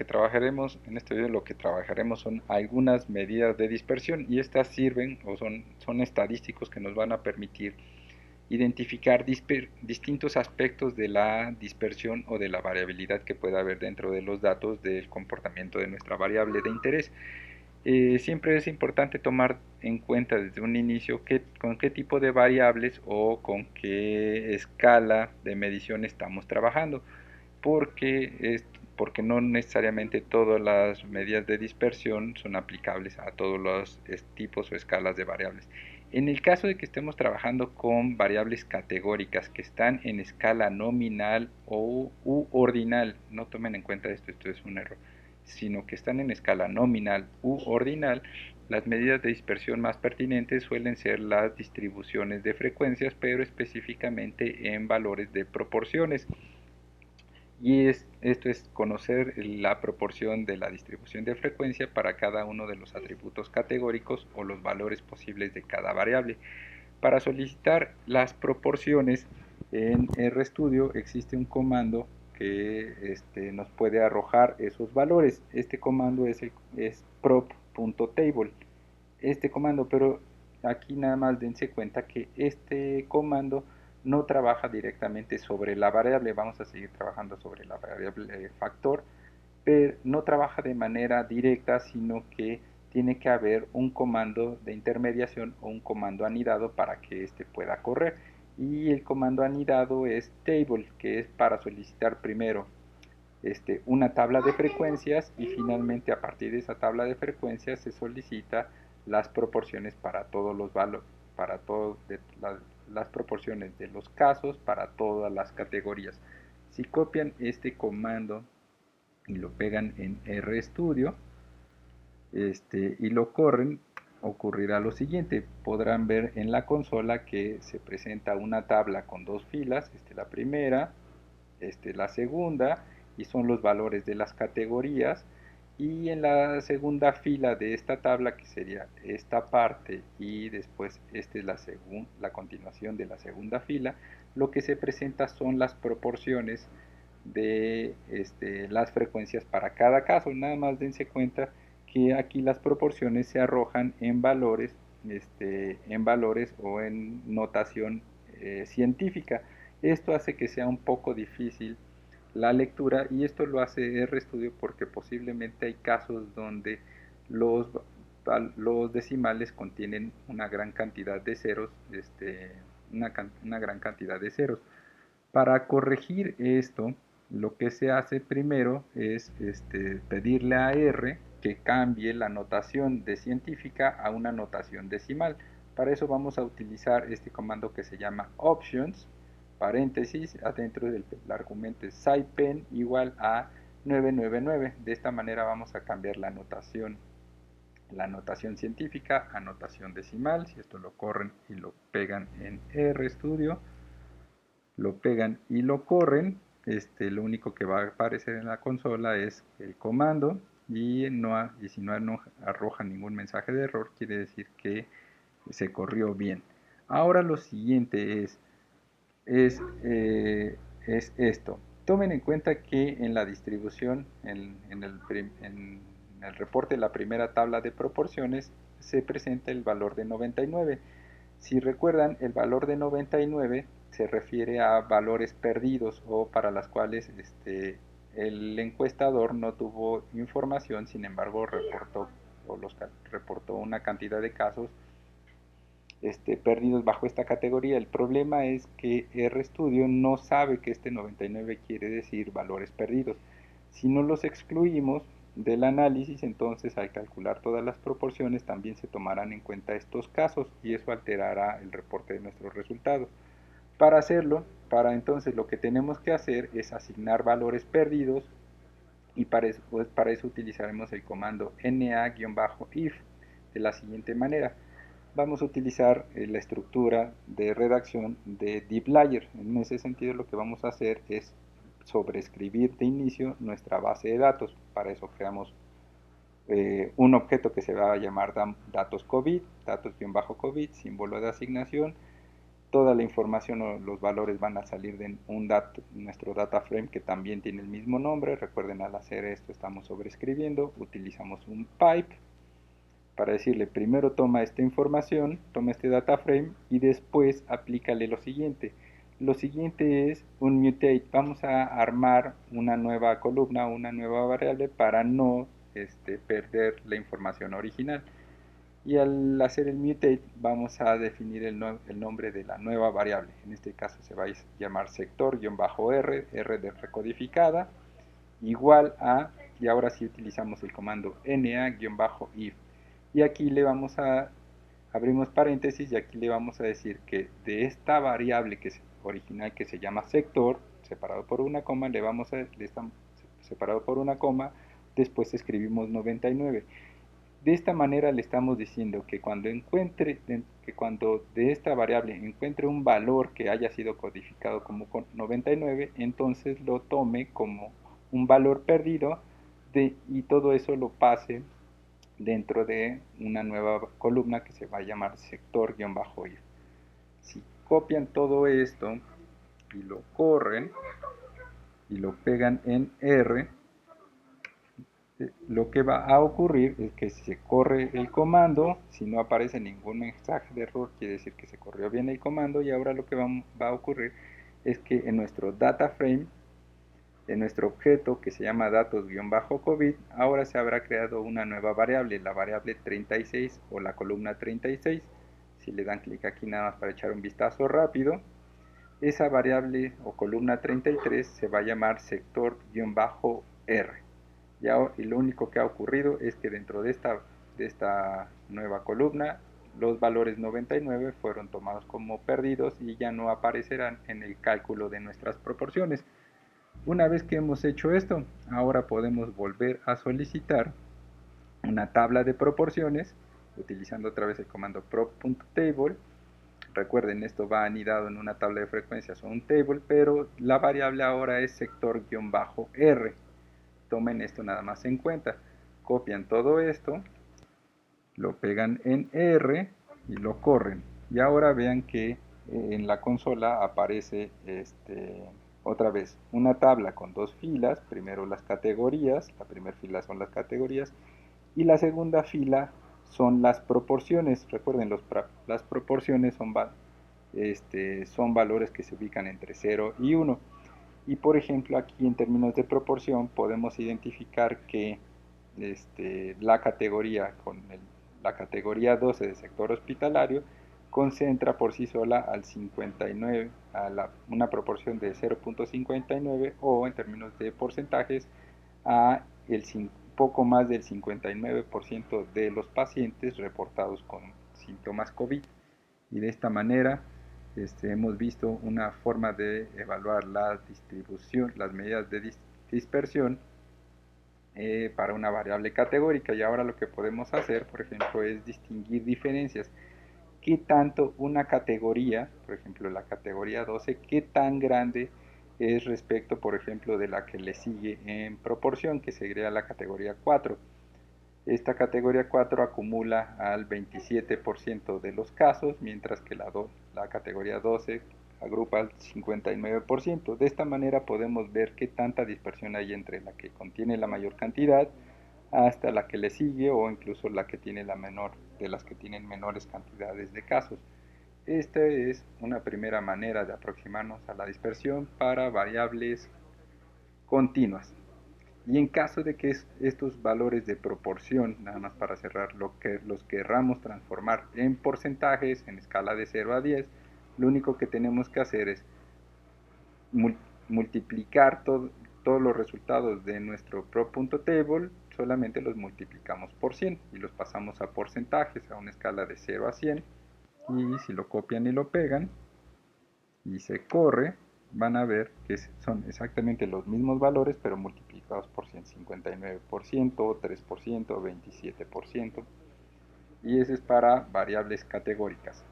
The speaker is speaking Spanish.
En este video lo que trabajaremos son algunas medidas de dispersión y estas sirven o son estadísticos que nos van a permitir identificar distintos aspectos de la dispersión o de la variabilidad que pueda haber dentro de los datos del comportamiento de nuestra variable de interés. Siempre es importante tomar en cuenta desde un inicio con qué tipo de variables o con qué escala de medición estamos trabajando, porque no necesariamente todas las medidas de dispersión son aplicables a todos los tipos o escalas de variables. En el caso de que estemos trabajando con variables categóricas que están en escala nominal u ordinal, no tomen en cuenta esto es un error, sino que están en escala nominal u ordinal, las medidas de dispersión más pertinentes suelen ser las distribuciones de frecuencias, pero específicamente en valores de proporciones. Esto es conocer la proporción de la distribución de frecuencia para cada uno de los atributos categóricos o los valores posibles de cada variable. Para solicitar las proporciones en RStudio existe un comando que nos puede arrojar esos valores. Este comando es prop.table. Este comando, pero aquí nada más dense cuenta que este comando no trabaja directamente sobre la variable. Vamos a seguir trabajando sobre la variable factor, pero no trabaja de manera directa, sino que tiene que haber un comando de intermediación o un comando anidado para que éste pueda correr. Y el comando anidado es table, que es para solicitar primero una tabla de frecuencias y finalmente a partir de esa tabla de frecuencias se solicita las proporciones para todos los valores, para todas las proporciones de los casos para todas las categorías. Si copian este comando y lo pegan en RStudio y lo corren, ocurrirá lo siguiente. Podrán ver en la consola que se presenta una tabla con dos filas, la primera, la segunda, y son los valores de las categorías. Y en la segunda fila de esta tabla, que sería esta parte, y después esta es la continuación de la segunda fila, lo que se presenta son las proporciones de las frecuencias para cada caso. Nada más dense cuenta que aquí las proporciones se arrojan en valores o en notación científica. Esto hace que sea un poco difícil la lectura y esto lo hace RStudio porque posiblemente hay casos donde los, los decimales contienen una gran cantidad de ceros, una gran cantidad de ceros. Para corregir esto, lo que se hace primero es pedirle a R que cambie la notación de científica a una notación decimal. Para eso vamos a utilizar este comando que se llama options, paréntesis, adentro del argumento scipem igual a 999. De esta manera vamos a cambiar la notación científica a notación decimal. Si esto lo corren y lo pegan en RStudio, lo pegan y lo corren, lo único que va a aparecer en la consola es el comando y si no arroja ningún mensaje de error, quiere decir que se corrió bien. Ahora lo siguiente es, eh, es esto. Tomen en cuenta que en la distribución, en el reporte de la primera tabla de proporciones, se presenta el valor de 99. Si recuerdan, el valor de 99 se refiere a valores perdidos o para las cuales el encuestador no tuvo información, sin embargo reportó una cantidad de casos perdidos bajo esta categoría. El problema es que RStudio no sabe que este 99 quiere decir valores perdidos. Si no los excluimos del análisis, entonces al calcular todas las proporciones también se tomarán en cuenta estos casos y eso alterará el reporte de nuestros resultados. Para hacerlo, para entonces lo que tenemos que hacer es asignar valores perdidos y para eso utilizaremos el comando na-if de la siguiente manera. Vamos a utilizar la estructura de redacción de dplyr. En ese sentido lo que vamos a hacer es sobreescribir de inicio nuestra base de datos. Para eso creamos un objeto que se va a llamar datos COVID, datos-COVID, símbolo de asignación, Toda la información o los valores van a salir de nuestro data frame, que también tiene el mismo nombre. Recuerden, al hacer esto estamos sobreescribiendo, utilizamos un pipe para decirle: primero toma esta información, toma este data frame y después aplícale lo siguiente. Lo siguiente es un mutate. Vamos a armar una nueva columna, una nueva variable para no perder la información original. Y al hacer el mutate vamos a definir el nombre de la nueva variable. En este caso se va a llamar sector-r, r de recodificada, igual a, y ahora sí utilizamos el comando na-if. Y aquí le vamos a, abrimos paréntesis, y aquí le vamos a decir que de esta variable que es original, que se llama sector, separado por una coma, separado por una coma, después escribimos 99. De esta manera le estamos diciendo que cuando de esta variable encuentre un valor que haya sido codificado como 99, entonces lo tome como un valor perdido y todo eso lo pase dentro de una nueva columna que se va a llamar sector-if. Si copian todo esto y lo corren y lo pegan en R, lo que va a ocurrir es que si se corre el comando, si no aparece ningún mensaje de error, quiere decir que se corrió bien el comando. Y ahora lo que va a ocurrir es que en nuestro data frame, en nuestro objeto que se llama datos-covid, ahora se habrá creado una nueva variable, la variable 36 o la columna 36. Si le dan clic aquí nada más para echar un vistazo rápido, esa variable o columna 33 se va a llamar sector-r. Y lo único que ha ocurrido es que dentro de esta nueva columna, los valores 99 fueron tomados como perdidos y ya no aparecerán en el cálculo de nuestras proporciones. Una vez que hemos hecho esto, ahora podemos volver a solicitar una tabla de proporciones utilizando otra vez el comando prop.table. Recuerden, esto va anidado en una tabla de frecuencias o un table, pero la variable ahora es sector-r. Tomen esto nada más en cuenta. Copian todo esto, lo pegan en R y lo corren. Y ahora vean que en la consola aparece otra vez una tabla con dos filas. Primero las categorías, la primera fila son las categorías y la segunda fila son las proporciones. Recuerden, las proporciones son valores que se ubican entre 0 y 1. Y por ejemplo, aquí en términos de proporción podemos identificar que la categoría la categoría 12 de sector hospitalario concentra por sí sola al 59, una proporción de 0.59, o en términos de porcentajes a poco más del 59% de los pacientes reportados con síntomas COVID. Y de esta manera hemos visto una forma de evaluar la distribución, las medidas de dispersión para una variable categórica. Y ahora lo que podemos hacer, por ejemplo, es distinguir diferencias. ¿Qué tanto una categoría, por ejemplo la categoría 12, qué tan grande es respecto, por ejemplo, de la que le sigue en proporción, que sería la categoría 4? Esta categoría 4 acumula al 27% de los casos, mientras que la categoría 12 agrupa al 59%. De esta manera podemos ver qué tanta dispersión hay entre la que contiene la mayor cantidad hasta la que le sigue, o incluso la que tiene la menor, de las que tienen menores cantidades de casos. Esta es una primera manera de aproximarnos a la dispersión para variables continuas. Y en caso de que estos valores de proporción, nada más para cerrar, los querramos transformar en porcentajes en escala de 0 a 10, lo único que tenemos que hacer es multiplicar todos los resultados de nuestro prop.table, solamente los multiplicamos por 100 y los pasamos a porcentajes, a una escala de 0 a 100. Y si lo copian y lo pegan y se corre, van a ver que son exactamente los mismos valores, pero multiplicados por 159%, 3%, 27%. Y ese es para variables categóricas.